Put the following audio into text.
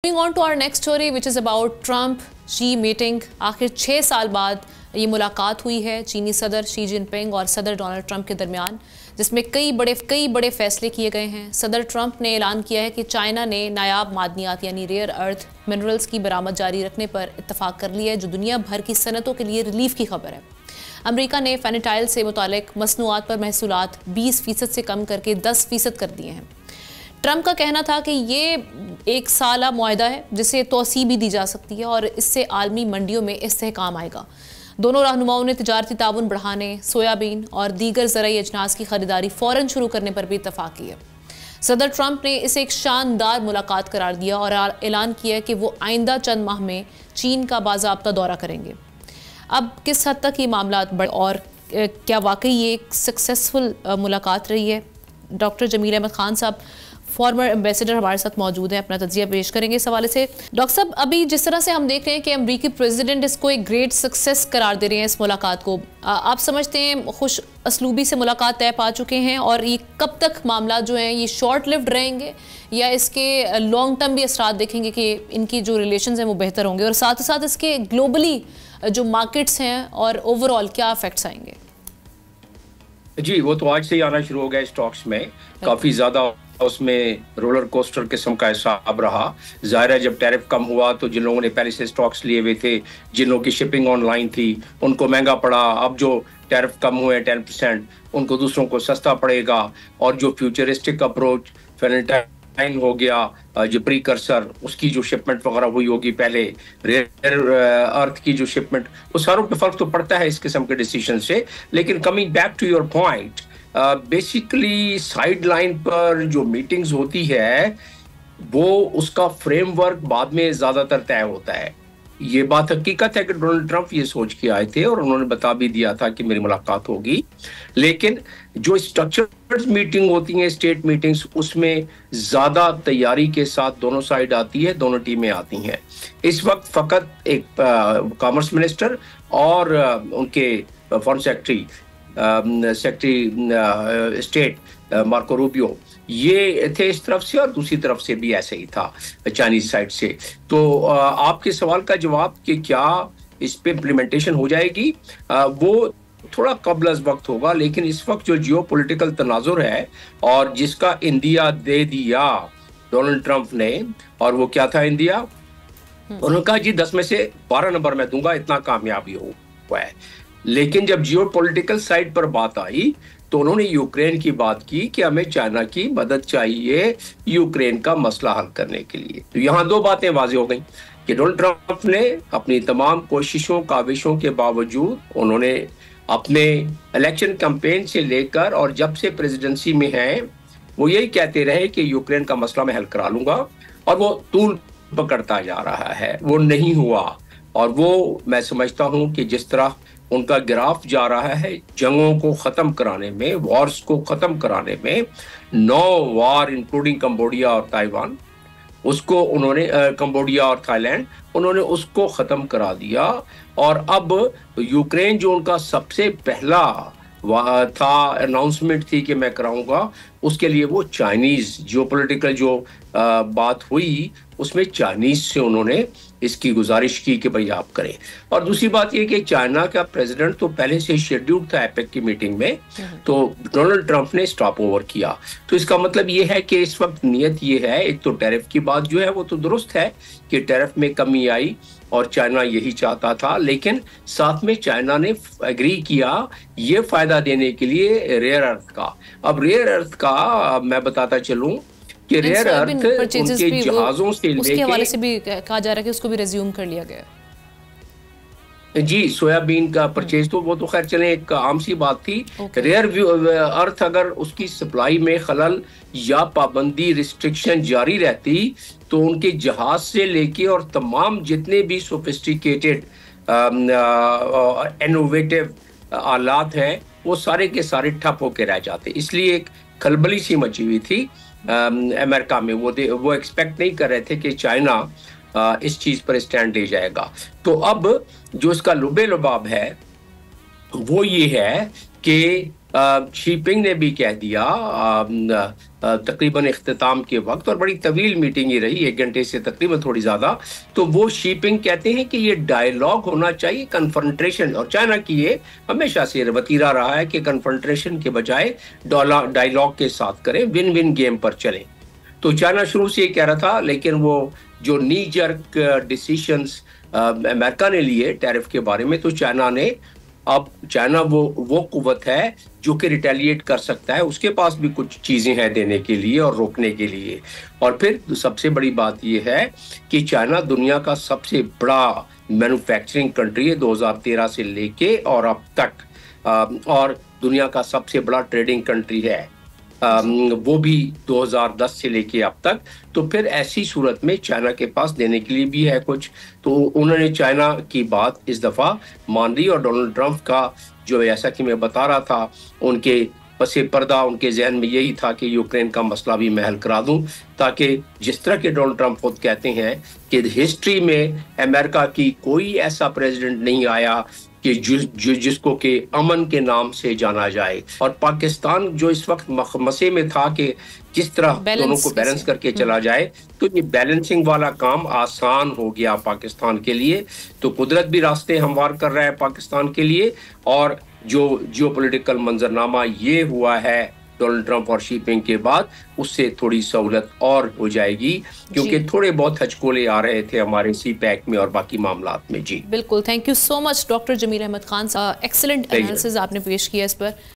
Moving on to our next story, which is about Trump-Xi meeting. आखिर 6 साल बाद ये मुलाकात हुई है चीनी सदर शी जिनपिंग और सदर डोनाल्ड ट्रंप के दरमियान, जिसमें कई बड़े फैसले किए गए हैं। सदर ट्रंप ने ऐलान किया है कि चाइना ने नायाब मादनियात यानी रेयर अर्थ मिनरल्स की बरामद जारी रखने पर इत्तफाक कर लिया है, जो दुनिया भर की सनतों के लिए रिलीफ की खबर है। अमेरिका ने फेनिटाइल से मुतालिक मसनूआत पर महसूलात 20% से कम करके 10% कर दिए हैं। ट्रंप का कहना था कि ये एक साला मुआहदा है जिसे तोसी भी दी जा सकती है और इससे आलमी मंडियों में इस्तेहकाम आएगा। दोनों रहनुमाओं ने तिजारती ताउन बढ़ाने, सोयाबीन और दीगर ज़राई अजनास की खरीदारी फ़ौरन शुरू करने पर भी इत्तफाक किया। सदर ट्रंप ने इसे एक शानदार मुलाकात करार दिया और ऐलान किया कि वो आइंदा चंद माह में चीन का बाज़ाब्ता दौरा करेंगे। अब किस हद तक ये मामला बढ़े और क्या वाकई ये एक सक्सेसफुल मुलाकात रही है? डॉक्टर जमील अहमद खान साहब, फॉर्मर एम्बेसडर, हमारे साथ मौजूद हैं, अपना तजिया पेश करेंगे इस हवाले से। डॉक्टर साहब, अभी जिस तरह से हम देख रहे हैं कि अमेरिकी प्रेसिडेंट इसको एक ग्रेट सक्सेस करार दे रहे हैं इस मुलाकात को, आप समझते हैं खुश असलूबी से मुलाकात तय पा चुके हैं और ये कब तक मामला जो है ये शॉर्ट लिव्ड रहेंगे या इसके लॉन्ग टर्म भी असरात देखेंगे कि इनकी जो रिलेशंस हैं वो बेहतर होंगे और साथ ही साथ इसके ग्लोबली जो मार्केट्स हैं और ओवरऑल क्या इफेक्ट्स आएंगे? जी, वो तो आज से ही आना शुरू हो गया स्टॉक्स में, काफी ज्यादा उसमें रोलर कोस्टर किस्म का हिसाब रहा। जाहिर है जब टैरिफ कम हुआ तो जिन लोगों ने पहले से स्टॉक्स लिए हुए थे, जिन लोगों की शिपिंग ऑनलाइन थी, उनको महंगा पड़ा। अब जो टैरिफ कम हुए 10%, उनको दूसरों को सस्ता पड़ेगा। और जो फ्यूचरिस्टिक अप्रोच फेनेटाइन हो गया, जो प्रीकर्सर, उसकी जो शिपमेंट वगैरह हुई होगी पहले, रेयर अर्थ की जो शिपमेंट, वो सारों पे फर्क तो पड़ता है इस किस्म के डिसीजन से। लेकिन coming back to your point, basically side line पर जो मीटिंग्स होती है वो उसका फ्रेमवर्क बाद में ज्यादातर तय होता है। ये बात हकीकत है कि डोनाल्ड ट्रंप ये सोच के आए थे और उन्होंने बता भी दिया था कि मेरी मुलाकात होगी। लेकिन जो स्ट्रक्चर्ड मीटिंग होती हैं, स्टेट मीटिंग्स, उसमें ज्यादा तैयारी के साथ दोनों साइड आती है, दोनों टीमें आती हैं। इस वक्त फकत एक कॉमर्स मिनिस्टर और उनके foreign secretary state Marco Rubio, ये थे इस तरफ से और दूसरी तरफ से भी ऐसे ही था चाइनीज साइड से। तो आपके सवाल का जवाब कि क्या इस पे इम्प्लीमेंटेशन हो जाएगी, वो थोड़ा कबल अज़ वक्त होगा। लेकिन इस वक्त जो जियोपॉलिटिकल तनाजुर है और जिसका इंदिया दे दिया डोनाल्ड ट्रंप ने, और वो क्या था इंदिया, उन्होंने कहा जी 10 में से 12 नंबर मैं दूंगा, इतना कामयाबी हुआ है। लेकिन जब जियोपॉलिटिकल साइड पर बात आई तो उन्होंने यूक्रेन की बात की कि हमें चाइना की मदद चाहिए यूक्रेन का मसला हल करने के लिए। तो यहाँ दो बातें वाज़ेह हो गई कि डोनाल्ड ट्रंप ने अपनी तमाम कोशिशों काविशों के बावजूद, उन्होंने अपने इलेक्शन कैंपेन से लेकर और जब से प्रेसिडेंसी में हैं, वो यही कहते रहे कि यूक्रेन का मसला मैं हल करा लूंगा, और वो तूल पकड़ता जा रहा है, वो नहीं हुआ। और वो मैं समझता हूँ कि जिस तरह उनका ग्राफ जा रहा है जंगों को खत्म कराने में, वॉर्स को खत्म कराने में, 9 वार इंक्लूडिंग कंबोडिया और ताइवान, उसको उन्होंने कंबोडिया और थाईलैंड, उन्होंने उसको खत्म करा दिया। और अब यूक्रेन जो उनका सबसे पहला था अनाउंसमेंट थी कि मैं कराऊंगा, उसके लिए वो चाइनीज जियोपॉलिटिकल जो बात हुई उसमें चाइनीज से उन्होंने इसकी गुजारिश की कि भाई आप करें। और दूसरी बात ये कि चाइना का प्रेसिडेंट तो पहले से शेड्यूल्ड था एपेक की मीटिंग में, तो डोनाल्ड ट्रंप ने स्टॉप ओवर किया। तो इसका मतलब ये है कि इस वक्त नियत ये है, एक तो टैरिफ की बात जो है वो तो दुरुस्त है कि टैरिफ में कमी आई और चाइना यही चाहता था, लेकिन साथ में चाइना ने एग्री किया ये फायदा देने के लिए रेयर अर्थ का। अब रेयर अर्थ का मैं बताता चलूं कि रेयर अर्थ उनके जहाजों से लेके, उसके हवाले से भी कहा जा रहा है कि उसको भी रिज्यूम कर लिया गया। जी, सोयाबीन का परचेज तो वो तो खैर चले एक आम सी बात थी। रेयर अर्थ अगर उसकी सप्लाई में खलल या पाबंदी रिस्ट्रिक्शन जारी रहती तो उनके जहाज से लेके और तमाम जितने भी सोफिस्टिकेटेड इनोवेटिव आलात हैं वो सारे के सारे ठप होके रह जाते। इसलिए एक खलबली सी मची हुई थी अमेरिका में। वो एक्सपेक्ट नहीं कर रहे थे कि चाइना इस चीज पर स्टैंड ले जाएगा। तो अब जो इसका लुबे लुबाब है वो ये है कि शीपिंग ने भी कह दिया तकरीबन इख्तिताम के वक्त, और बड़ी तवील मीटिंग ही रही, 1 घंटे से तकरीबन थोड़ी ज़्यादा। तो वो शीपिंग कहते हैं कि ये डायलॉग होना चाहिए, कन्फ्रंट्रेशन, और चाइना की ये हमेशा से रवतीरा रहा है कि कन्फ्रंट्रेशन के बजाय डायलॉग के साथ करें, विन विन गेम पर चलें। तो चाइना शुरू से ये कह रहा था, लेकिन वो जो नी जर्क डिसीशंस अमेरिका ने लिए टैरिफ के बारे में, तो चाइना वो कुव्वत है जो कि रिटेलिएट कर सकता है, उसके पास भी कुछ चीजें हैं देने के लिए और रोकने के लिए। और फिर सबसे बड़ी बात यह है कि चाइना दुनिया का सबसे बड़ा मैन्युफैक्चरिंग कंट्री है 2013 से लेके और अब तक, और दुनिया का सबसे बड़ा ट्रेडिंग कंट्री है, वो भी 2010 से लेके अब तक। तो फिर ऐसी सूरत में चाइना के पास देने के लिए भी है कुछ, तो उन्होंने चाइना की बात इस दफा मान ली। और डोनाल्ड ट्रंप का जो, जैसा कि मैं बता रहा था, उनके पसे पर्दा उनके जहन में यही था कि यूक्रेन का मसला भी मैं हल करा दूं, ताकि जिस तरह के डोनाल्ड ट्रंप खुद कहते हैं कि हिस्ट्री में अमेरिका की कोई ऐसा प्रेसिडेंट नहीं आया कि जिसको के अमन के नाम से जाना जाए। और पाकिस्तान जो इस वक्त मसले में था कि किस तरह दोनों को बैलेंस करके चला जाए, तो ये बैलेंसिंग वाला काम आसान हो गया पाकिस्तान के लिए। तो कुदरत भी रास्ते हमवार कर रहा है पाकिस्तान के लिए, और जो जियोपॉलिटिकल मंजरनामा ये हुआ है डोनाल्ड ट्रंप और शीपिंग के बाद, उससे थोड़ी सहूलत और हो जाएगी, क्योंकि थोड़े बहुत हचकोले आ रहे थे हमारे सी पैक में और बाकी मामलात में। जी बिल्कुल, thank you so much doctor Jamil Ahmed Khan, excellent analysis आपने पेश किया इस पर।